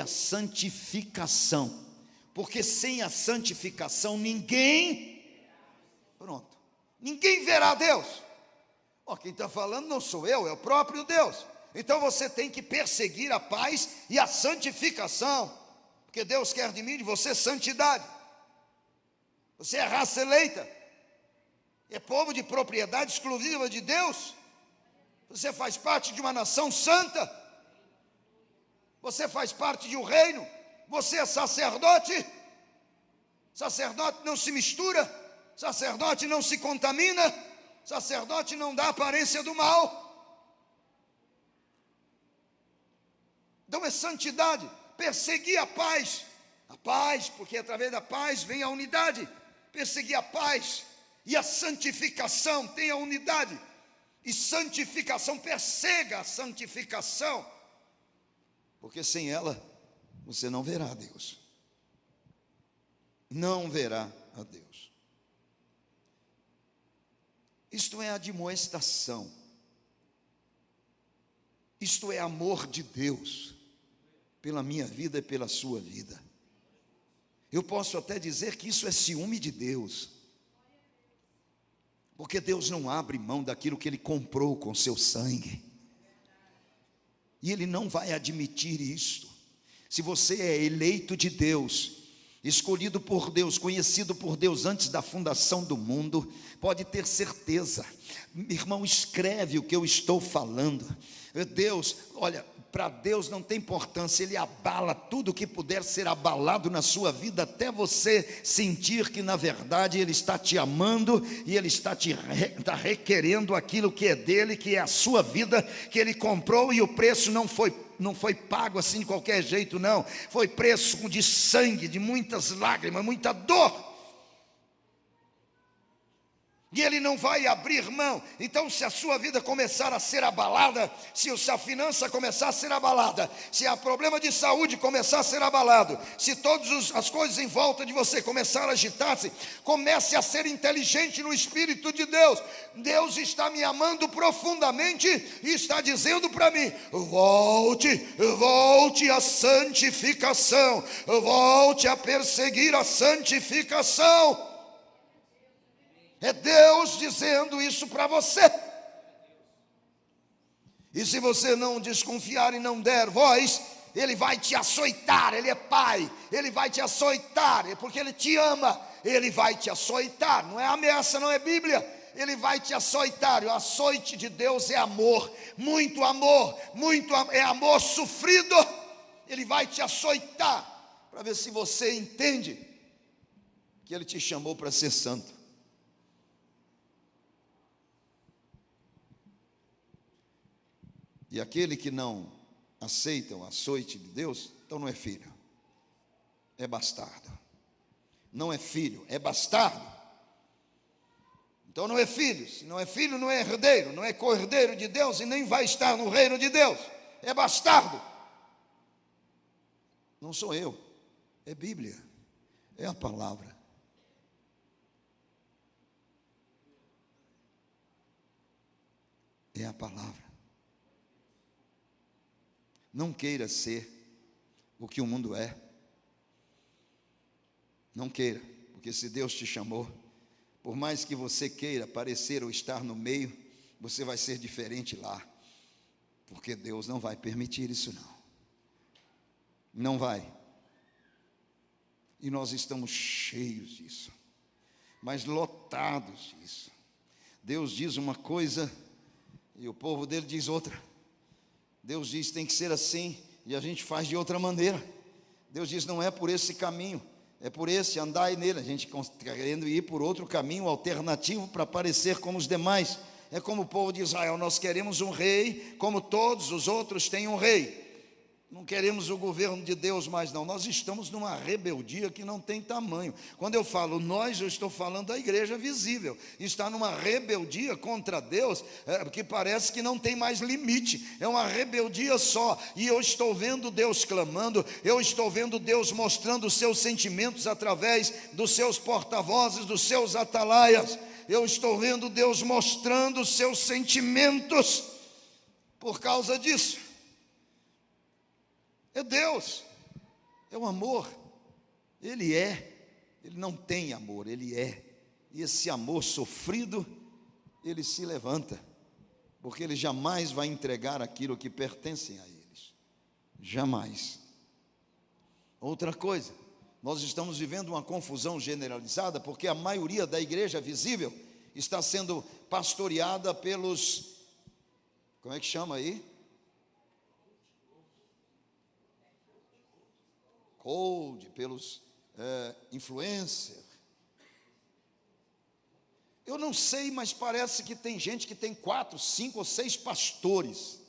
santificação, porque sem a santificação ninguém verá a Deus. Quem está falando não sou eu, é o próprio Deus. Então você tem que perseguir a paz e a santificação, porque Deus quer de mim e de você santidade. Você é raça eleita, é povo de propriedade exclusiva de Deus. Você faz parte de uma nação santa, você faz parte de um reino, você é sacerdote. Sacerdote não se mistura, sacerdote não se contamina, sacerdote não dá aparência do mal. Então é santidade, perseguir a paz, porque através da paz vem a unidade. Perseguir a paz e a santificação, tem a unidade e santificação, persiga a santificação, porque sem ela você não verá a Deus, não verá a Deus. Isto é admoestação, isto é amor de Deus pela minha vida e pela sua vida. Eu posso até dizer que isso é ciúme de Deus, porque Deus não abre mão daquilo que Ele comprou com seu sangue, e Ele não vai admitir isto. Se você é eleito de Deus, escolhido por Deus, conhecido por Deus antes da fundação do mundo, pode ter certeza, irmão, escreve o que eu estou falando. Deus, olha, para Deus não tem importância, Ele abala tudo que puder ser abalado na sua vida, até você sentir que na verdade Ele está te amando e Ele está requerendo aquilo que é dele, que é a sua vida, que Ele comprou, e o preço não foi pago assim de qualquer jeito, não. Foi preço de sangue, de muitas lágrimas, muita dor. E Ele não vai abrir mão. Então, se a sua vida começar a ser abalada, se a finança começar a ser abalada, se há problema de saúde começar a ser abalado, se todas as coisas em volta de você começarem a agitar-se, comece a ser inteligente no Espírito de Deus. Deus está me amando profundamente e está dizendo para mim: volte à santificação, volte a perseguir a santificação. É Deus dizendo isso para você. E se você não desconfiar e não der voz, Ele vai te açoitar. Ele é Pai, Ele vai te açoitar, porque Ele te ama. Ele vai te açoitar, não é ameaça, não é Bíblia. Ele vai te açoitar. O açoite de Deus é amor, muito amor, é amor sofrido. Ele vai te açoitar, para ver se você entende que Ele te chamou para ser santo. E aquele que não aceita o açoite de Deus, então não é filho, é bastardo. Não é filho, é bastardo. Então não é filho. Se não é filho, não é herdeiro, não é co-herdeiro de Deus e nem vai estar no reino de Deus. É bastardo. não sou eu, é Bíblia, é a palavra. É a palavra. Não queira ser o que o mundo é. Não queira, porque se Deus te chamou, por mais que você queira parecer ou estar no meio, você vai ser diferente lá, porque Deus não vai permitir isso não. Não vai. E nós estamos cheios disso, mas lotados disso. Deus diz uma coisa e o povo dele diz outra. Deus diz tem que ser assim e a gente faz de outra maneira. Deus diz não é por esse caminho, é por esse, andai nele. A gente querendo ir por outro caminho alternativo para parecer como os demais. É como o povo de Israel, nós queremos um rei como todos os outros têm um rei. Não queremos o governo de Deus mais não. Nós estamos numa rebeldia que não tem tamanho. Quando eu falo nós, eu estou falando da igreja visível. Está numa rebeldia contra Deus, que parece que não tem mais limite. É uma rebeldia só. E eu estou vendo Deus clamando, eu estou vendo Deus mostrando os seus sentimentos através dos seus porta-vozes, dos seus atalaias. Eu estou vendo Deus mostrando os seus sentimentos por causa disso. É Deus, é o amor. Ele não tem amor, Ele é. E esse amor sofrido, Ele se levanta, porque Ele jamais vai entregar aquilo que pertence a eles. Jamais. Outra coisa, nós estamos vivendo uma confusão generalizada, porque a maioria da igreja visível está sendo pastoreada pelos, como é que chama aí? Pelos influencers. Eu não sei, mas parece que tem gente que tem 4, 5 ou 6 pastores.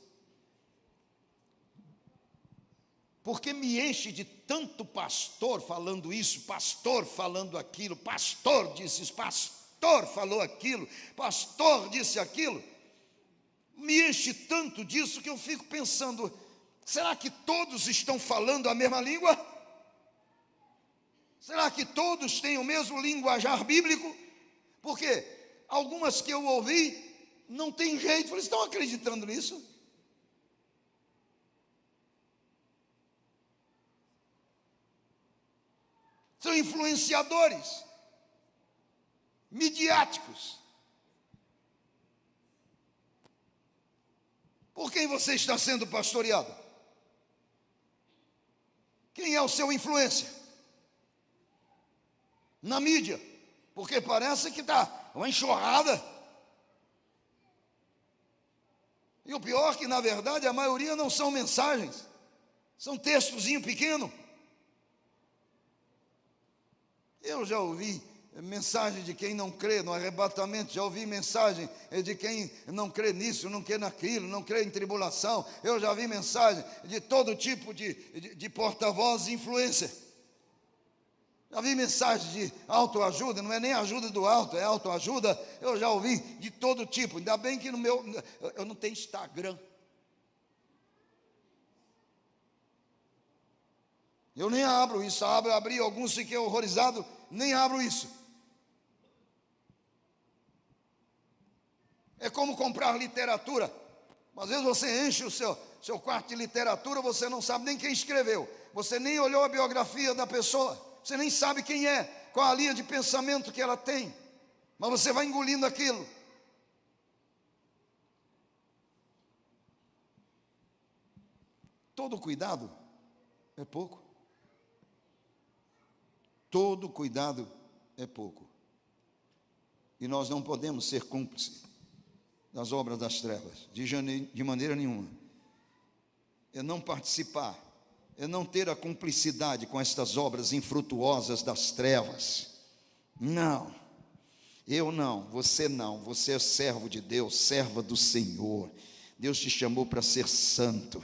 Porque me enche de tanto pastor falando isso, pastor falando aquilo, pastor disse isso, pastor falou aquilo, pastor disse aquilo. Me enche tanto disso que eu fico pensando, será que todos estão falando a mesma língua? Será que todos têm o mesmo linguajar bíblico? Porque algumas que eu ouvi não tem jeito. Falei, estão acreditando nisso? São influenciadores midiáticos. Por quem você está sendo pastoreado? Quem é o seu influência? Na mídia, porque parece que está uma enxurrada. E o pior é que, na verdade, a maioria não são mensagens, são textozinho pequeno. Eu já ouvi mensagem de quem não crê no arrebatamento, já ouvi mensagem de quem não crê nisso, não crê naquilo, não crê em tribulação. Eu já vi mensagem de todo tipo de porta-voz e influência. Já vi mensagem de autoajuda, não é nem ajuda do alto, é autoajuda. Eu já ouvi de todo tipo. Ainda bem que eu não tenho Instagram. Eu nem abro isso, abri alguns, fiquei horrorizado, nem abro isso. É como comprar literatura. Às vezes você enche o seu quarto de literatura, você não sabe nem quem escreveu, você nem olhou a biografia da pessoa. Você nem sabe quem é, qual a linha de pensamento que ela tem, mas você vai engolindo aquilo. Todo cuidado é pouco. Todo cuidado é pouco. E nós não podemos ser cúmplices das obras das trevas, de maneira nenhuma. É não participar, é não ter a cumplicidade com estas obras infrutuosas das trevas. Não, eu não, você é servo de Deus, serva do Senhor. Deus te chamou para ser santo.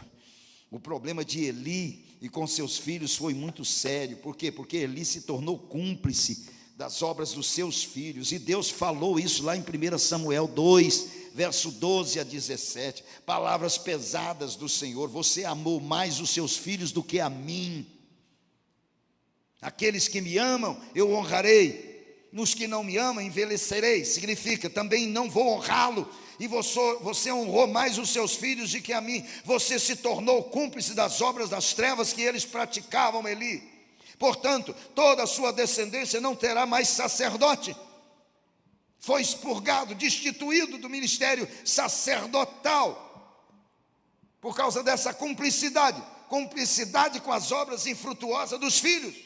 O problema de Eli e com seus filhos foi muito sério. Por quê? Porque Eli se tornou cúmplice das obras dos seus filhos, e Deus falou isso lá em 1 Samuel 2, verso 12 a 17, palavras pesadas do Senhor: você amou mais os seus filhos do que a mim. Aqueles que me amam, eu honrarei. Nos que não me amam, envelhecerei. Significa, também não vou honrá-lo. E você honrou mais os seus filhos do que a mim. Você se tornou cúmplice das obras das trevas que eles praticavam, Eli. Portanto, toda a sua descendência não terá mais sacerdote. Foi expurgado, destituído do ministério sacerdotal, por causa dessa cumplicidade com as obras infrutuosas dos filhos.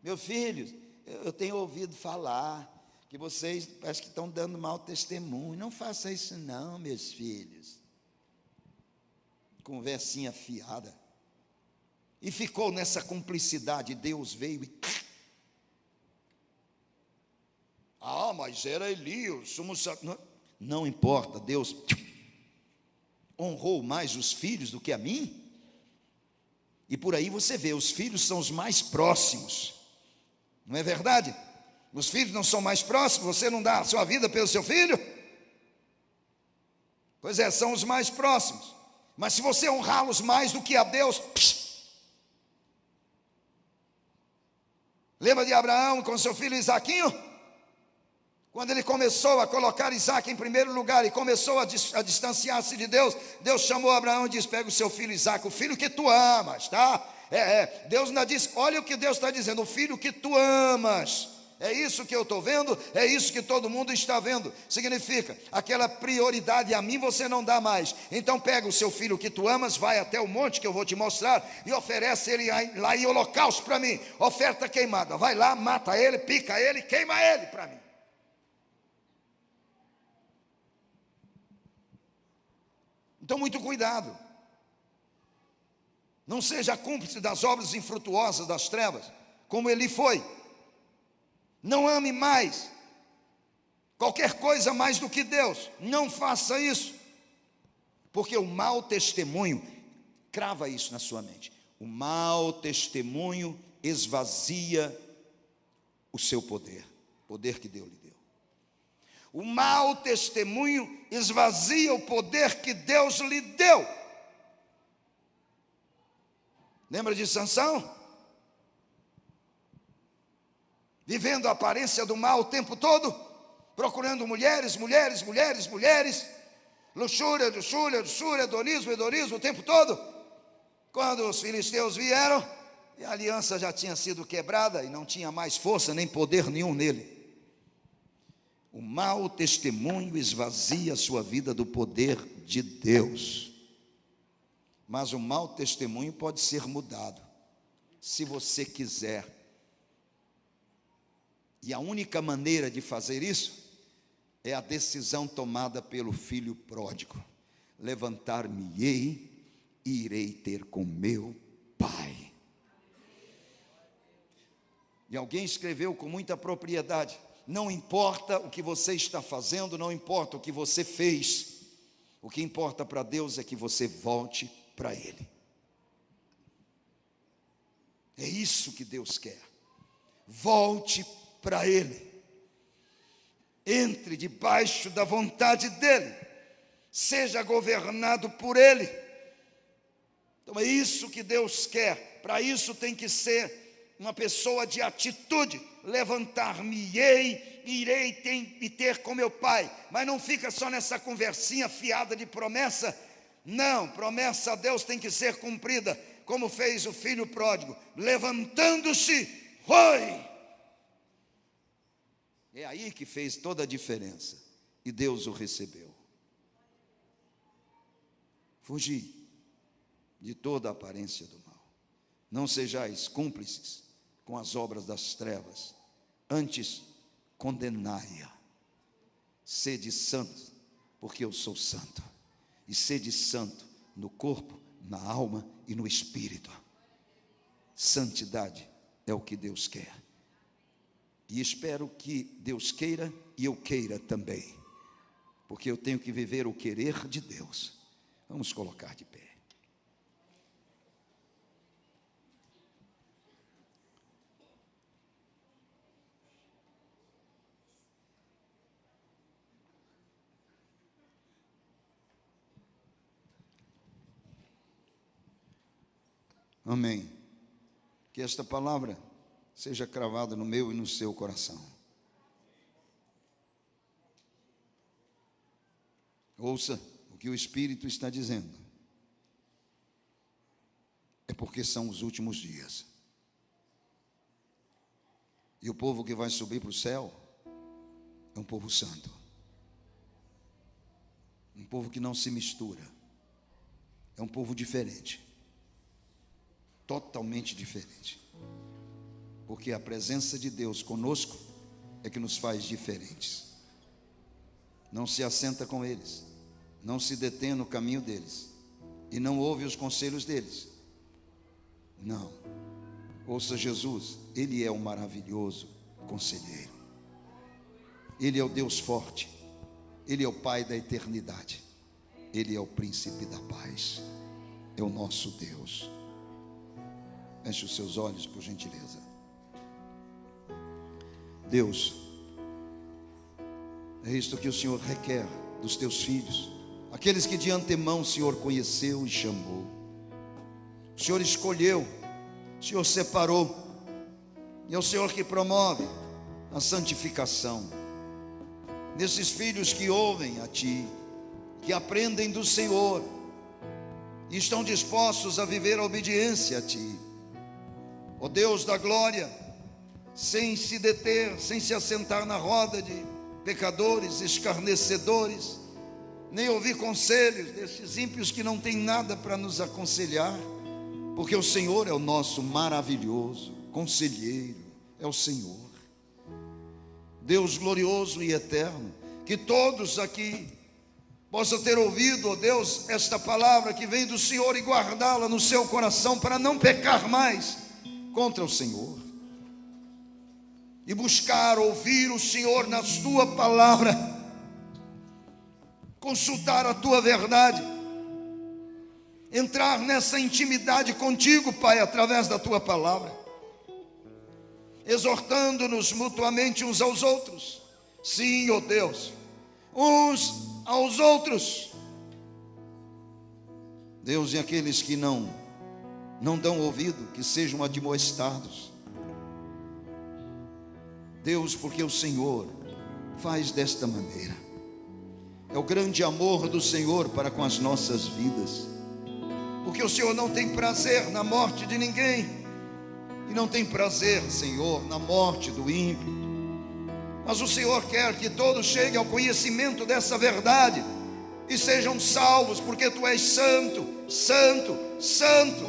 Meus filhos, eu tenho ouvido falar que vocês parece que estão dando mau testemunho. Não faça isso não, meus filhos. Conversinha fiada. E ficou nessa cumplicidade. Deus veio e... mas era Elias. Não importa, Deus honrou mais os filhos do que a mim. E por aí você vê, os filhos são os mais próximos. Não é verdade? Os filhos não são mais próximos. Você não dá a sua vida pelo seu filho? Pois é, são os mais próximos. Mas se você honrá-los mais do que a Deus... Lembra de Abraão com seu filho Isaquinho? Quando ele começou a colocar Isaque em primeiro lugar e começou a distanciar-se de Deus, Deus chamou Abraão e disse: pega o seu filho Isaque, o filho que tu amas, tá? Deus ainda disse, olha o que Deus está dizendo, o filho que tu amas. É isso que eu estou vendo, é isso que todo mundo está vendo. Significa, aquela prioridade a mim você não dá mais. Então pega o seu filho que tu amas, vai até o monte que eu vou te mostrar e oferece ele lá em holocausto para mim. Oferta queimada, vai lá, mata ele, pica ele, queima ele para mim. Então muito cuidado. Não seja cúmplice das obras infrutuosas das trevas, como ele foi. Não ame mais qualquer coisa mais do que Deus. Não faça isso, porque o mau testemunho, crava isso na sua mente, o mau testemunho esvazia o seu poder, poder que Deus lhe deu. O mau testemunho esvazia o poder que Deus lhe deu. Lembra de Sansão? Vivendo a aparência do mal o tempo todo, procurando mulheres, luxúria, hedonismo o tempo todo. Quando os filisteus vieram, a aliança já tinha sido quebrada e não tinha mais força nem poder nenhum nele. O mau testemunho esvazia a sua vida do poder de Deus. Mas o mau testemunho pode ser mudado, se você quiser. E a única maneira de fazer isso é a decisão tomada pelo filho pródigo: levantar-me-ei e irei ter com meu pai. E alguém escreveu com muita propriedade: não importa o que você está fazendo, não importa o que você fez, o que importa para Deus é que você volte para Ele. É isso que Deus quer. Volte para Ele, entre debaixo da vontade dEle, seja governado por Ele. Então é isso que Deus quer. Para isso tem que ser uma pessoa de atitude. Levantar-me-ei, irei ter com meu pai. Mas não fica só nessa conversinha fiada de promessa. Não, promessa a Deus tem que ser cumprida, como fez o filho pródigo, levantando-se, foi. É aí que fez toda a diferença, e Deus o recebeu. Fugi de toda a aparência do mal. Não sejais cúmplices com as obras das trevas, antes condenai-a. Sede santo, porque eu sou santo. E sede santo no corpo, na alma e no espírito. Santidade é o que Deus quer. E espero que Deus queira e eu queira também, porque eu tenho que viver o querer de Deus. Vamos colocar de pé. Amém. Que esta palavra seja cravada no meu e no seu coração. Ouça o que o Espírito está dizendo. É porque são os últimos dias. E o povo que vai subir para o céu é um povo santo. Um povo que não se mistura. É um povo diferente. Totalmente diferente. Porque a presença de Deus conosco é que nos faz diferentes. Não se assenta com eles, não se detém no caminho deles e não ouve os conselhos deles. Não. Ouça Jesus, Ele é o maravilhoso conselheiro. Ele é o Deus forte. Ele é o Pai da eternidade. Ele é o príncipe da paz. É o nosso Deus. Feche os seus olhos, por gentileza. Deus, é isto que o Senhor requer dos teus filhos, aqueles que de antemão o Senhor conheceu e chamou. O Senhor escolheu, o Senhor separou, e é o Senhor que promove a santificação desses filhos que ouvem a Ti, que aprendem do Senhor e estão dispostos a viver a obediência a Ti. Ó Deus da glória, sem se deter, sem se assentar na roda de pecadores, escarnecedores, nem ouvir conselhos desses ímpios que não têm nada para nos aconselhar, porque o Senhor é o nosso maravilhoso conselheiro, é o Senhor, Deus glorioso e eterno. Que todos aqui possam ter ouvido, ó Deus, esta palavra que vem do Senhor e guardá-la no seu coração para não pecar mais contra o Senhor e buscar ouvir o Senhor na tua palavra, consultar a tua verdade, entrar nessa intimidade contigo, Pai, através da tua palavra, exortando-nos mutuamente uns aos outros. Sim, ó Deus, uns aos outros. Deus, e aqueles que não dão ouvido, que sejam admoestados. Deus, porque o Senhor faz desta maneira. É o grande amor do Senhor para com as nossas vidas. Porque o Senhor não tem prazer na morte de ninguém, e não tem prazer, Senhor, na morte do ímpio. Mas o Senhor quer que todos cheguem ao conhecimento dessa verdade e sejam salvos, porque Tu és santo, santo, santo.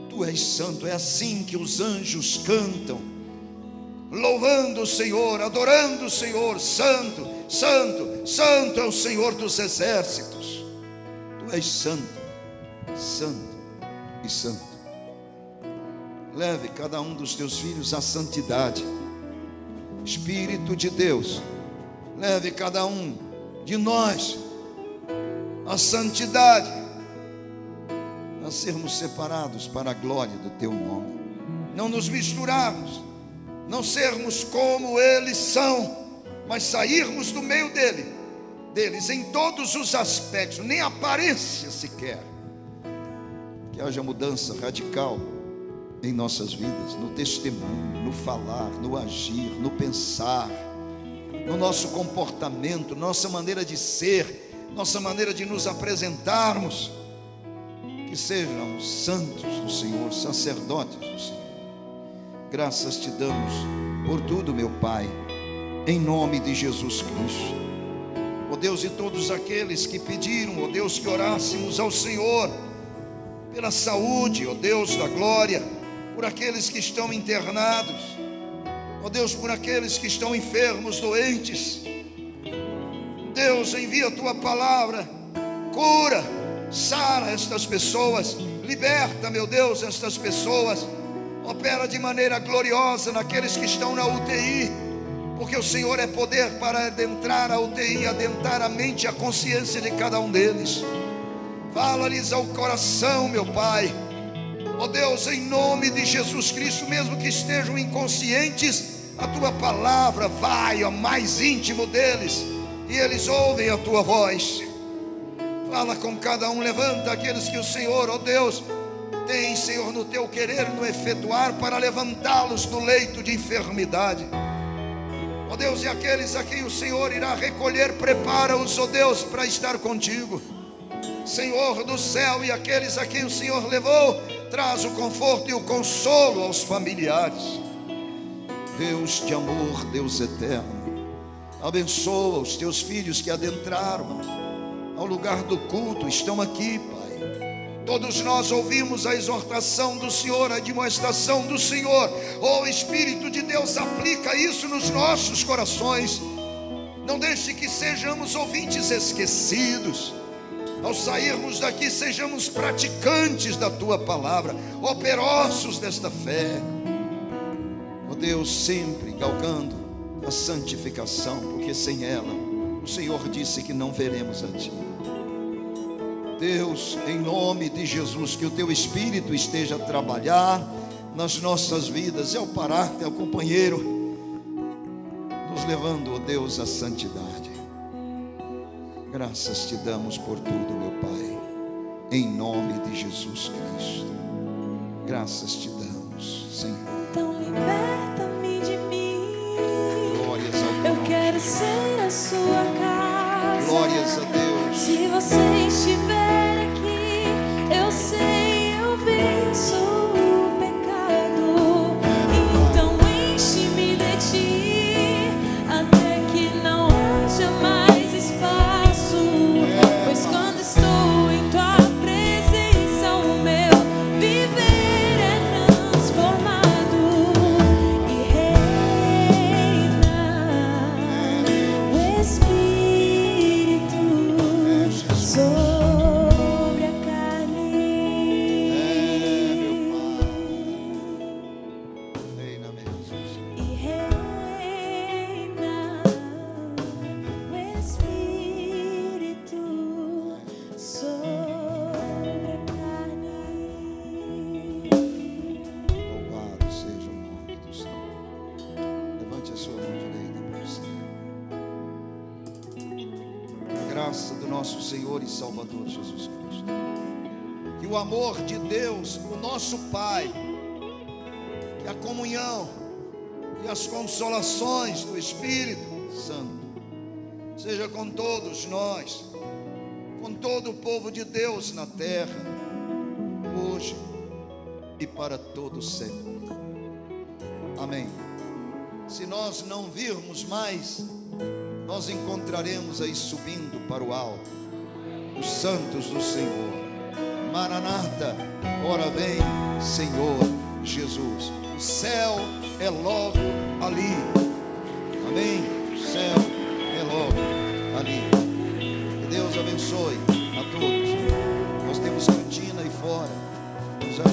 Tu és santo. É assim que os anjos cantam, louvando o Senhor, adorando o Senhor. Santo, santo, santo é o Senhor dos exércitos. Tu és santo, santo e santo. Leve cada um dos teus filhos à santidade. Espírito de Deus, leve cada um de nós à santidade, a sermos separados para a glória do Teu nome. Não nos misturarmos, não sermos como eles são, mas sairmos do meio deles em todos os aspectos, nem aparência sequer. Que haja mudança radical em nossas vidas, no testemunho, no falar, no agir, no pensar, no nosso comportamento, nossa maneira de ser, nossa maneira de nos apresentarmos. Que sejamos santos do Senhor, sacerdotes do Senhor. Graças te damos por tudo, meu Pai, em nome de Jesus Cristo. Ó Deus, e todos aqueles que pediram, ó Deus, que orássemos ao Senhor pela saúde, ó Deus da glória, por aqueles que estão internados, ó Deus, por aqueles que estão enfermos, doentes. Deus, envia a Tua palavra, cura, sara estas pessoas, liberta, meu Deus, estas pessoas. Opera de maneira gloriosa naqueles que estão na UTI, porque o Senhor é poder para adentrar a UTI, adentrar a mente e a consciência de cada um deles. Fala-lhes ao coração, meu Pai. Ó Deus, em nome de Jesus Cristo, mesmo que estejam inconscientes, a Tua palavra vai ao mais íntimo deles e eles ouvem a Tua voz. Fala com cada um, levanta aqueles que o Senhor, ó Deus, tem, Senhor, no teu querer, no efetuar, para levantá-los do leito de enfermidade. Ó Deus, e aqueles a quem o Senhor irá recolher, prepara-os, ó Deus, para estar contigo. Senhor do céu, e aqueles a quem o Senhor levou, traz o conforto e o consolo aos familiares. Deus de amor, Deus eterno, abençoa os teus filhos que adentraram ao lugar do culto, estão aqui, Pai. Todos nós ouvimos a exortação do Senhor, a admoestação do Senhor. Oh Espírito de Deus, aplica isso nos nossos corações. Não deixe que sejamos ouvintes esquecidos. Ao sairmos daqui, sejamos praticantes da tua palavra, operosos desta fé. Ó Deus, sempre galgando a santificação, porque sem ela o Senhor disse que não veremos a ti. Deus, em nome de Jesus, que o teu Espírito esteja a trabalhar nas nossas vidas. É o parar, é o companheiro, nos levando, ó Deus, à santidade. Graças te damos por tudo, meu Pai, em nome de Jesus Cristo. Graças te damos, Senhor. Então liberta-me de mim. Glórias a Deus. Eu quero ser a sua casa. Glórias a Deus. Se você estiver aqui, eu sei, eu venço o pecado. Então enche-me de ti, até que não haja mais espaço. Pois quando estou em tua presença, o meu viver é transformado e reina o Espírito sobre a carne. Meu Pai, reina mesmo. E reina o Espírito sobre a carne. Louvado seja o nome do Senhor. Levante a sua mão direita para o Senhor. A graça do nosso Senhor e Salvador Jesus Cristo, que o amor de Deus, o nosso Pai, que a comunhão e as consolações do Espírito Santo seja com todos nós, com todo o povo de Deus na terra, hoje e para todo sempre. Amém. Se nós não virmos mais, nós encontraremos aí subindo para o alto os santos do Senhor. Maranata, ora vem, Senhor Jesus. O céu é logo ali. Amém. O céu é logo ali. Que Deus abençoe a todos. Nós temos cantina aí fora. Já